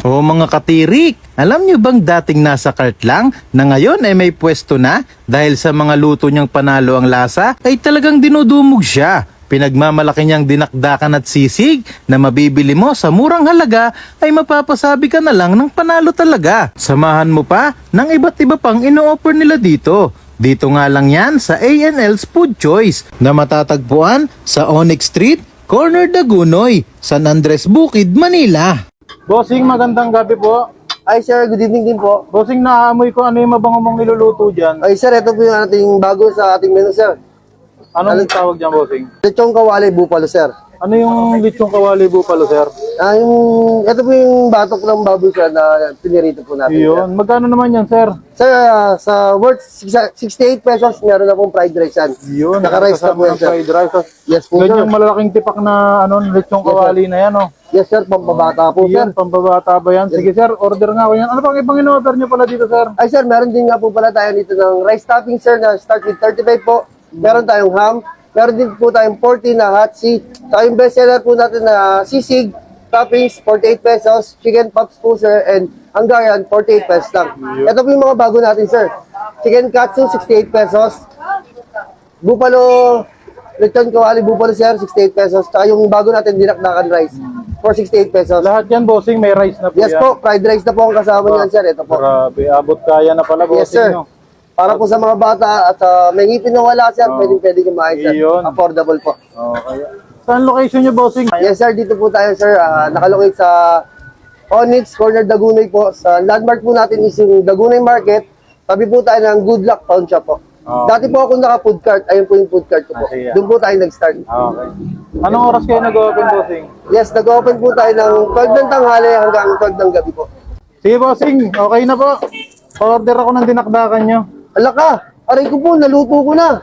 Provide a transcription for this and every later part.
O mga katirik, alam nyo bang dating nasa cart lang na ngayon ay may pwesto na dahil sa mga luto niyang panalo ang lasa ay talagang dinudumog siya. Pinagmamalaki niyang dinakdakan at sisig na mabibili mo sa murang halaga ay mapapasabi ka na lang ng panalo talaga. Samahan mo pa ng iba't iba pang ino-offer nila dito. Dito nga lang yan sa A&L's Food Choice na matatagpuan sa Onyx Street, Corner Dagunoy, San Andres Bukid, Manila. Bossing, magandang gabi po. Ay sir, good evening din po. Bossing, naamoy ko ano yung mabango mong niluluto dyan. Ay sir, ito po yung ating bago sa ating menu sir. Anong tawag dyan, bossing? Lechong kawali bupalo sir. Ano yung lechong kawali bupalo, sir? Ito po yung batok ng baboy sir na pinirito po natin. Yun. Magkano naman yan, sir? Sir, sa worth 68 pesos, meron na pong fried rice yan. Yun. Naka-rice na po yan sir. Fried rice. Yes po sir. Ganyang malalaking tipak na lechong kawali na yan, oh. Yes sir, pampabata po sir. Yun, pampabata ba yan? Sige, sir, order nga ako yan. Ano pang ibang in-order nyo pala dito, sir? Ay sir, meron din nga po pala tayo dito ng rice topping sir na start with 35 po. Meron tayong ham. Meron din po tayong 40 na hot seat. Saka yung best seller po natin na sisig, toppings, 48 pesos. Chicken pops po sir, and Hungarian, 48 pesos lang. Ito po yung mga bago natin sir. Chicken katsu, 68 pesos. Buffalo, lechon kawali buffalo sir, 68 pesos. Saka yung bago natin, dinakdakan rice, for 68 pesos. Lahat yan, bossing, may rice na po Yes yan. po, fried rice na po ang kasama niyan sir. Ito po. Grabe, abot kaya na pala, bossing. Yes sir. No? Para po sa mga bata at may ngipin na wala sir, pwede kumain sir. Iyon. Affordable po. Okay. Saan location nyo, bossing? Yes sir, dito po tayo sir. Nakalocate sa Onyx, Corner Dagunoy po. Sa landmark po natin is yung Dagunoy Market. Tabi po tayo ng Good Luck Pawn Shop po. Dati po ako naka-food cart. Ayun po yung food cart ko po. Sige. Doon po tayo nag-start. Okay. Anong oras kayo nag-open, bossing? Yes, nag-open po tayo ng 12 ng tanghali hanggang 12 ng gabi po. Sige, bossing. Okay na po. Order ako ng dinakdakan nyo. Ala ka! Aray ko po, naluto ko na!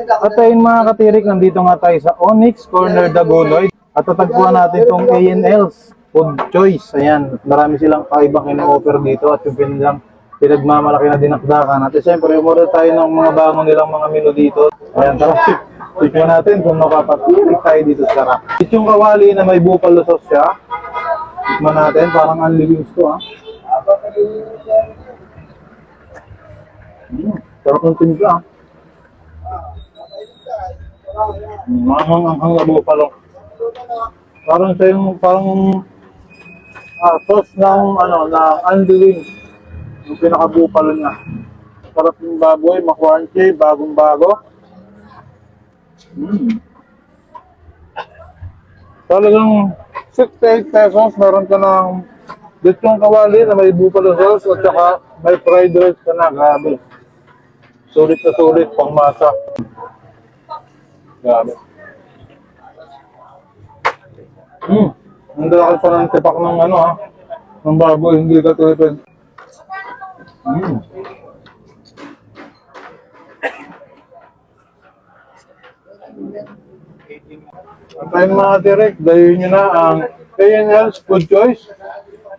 At ayun mga katirik, nandito nga tayo sa Onyx, Corner Dagunoy. At tatagpuan natin itong A&L's Food Choice. Ayan, marami silang kaibang ino-offer dito at yung pinilang pinagmamalaki na dinakdakan. At siyempre, umorder tayo ng mga bago nilang mga menu dito. Ayan, tara, tignan natin kung makapatirik tayo dito sa sarap. Yung kawali na may buffalo sauce siya. Tignan natin, parang unli wings to, ha. Sarap ng timpla, ha. Manghang-anghang na buffalo. Parang sa yung sauce ng na unli wings. Yung pinaka-bupalo niya. Sarap yung baboy, makrunchy, bagong-bago. Talagang 68 pesos, meron ka ng lechong kawali na may buffalo sauce at saka may fried rice ka na. Grabe. Sulit na sulit, pang masa. Grabe. Ang dalaki pa ng tipak ng ng baboy, hindi ka tulipid. At ayun mga direct, dayon nyo na ang A&L's Food Choice.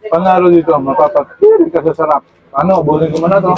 Panalo dito, mapapatirin ka sa sarap. Ubusin ko muna to.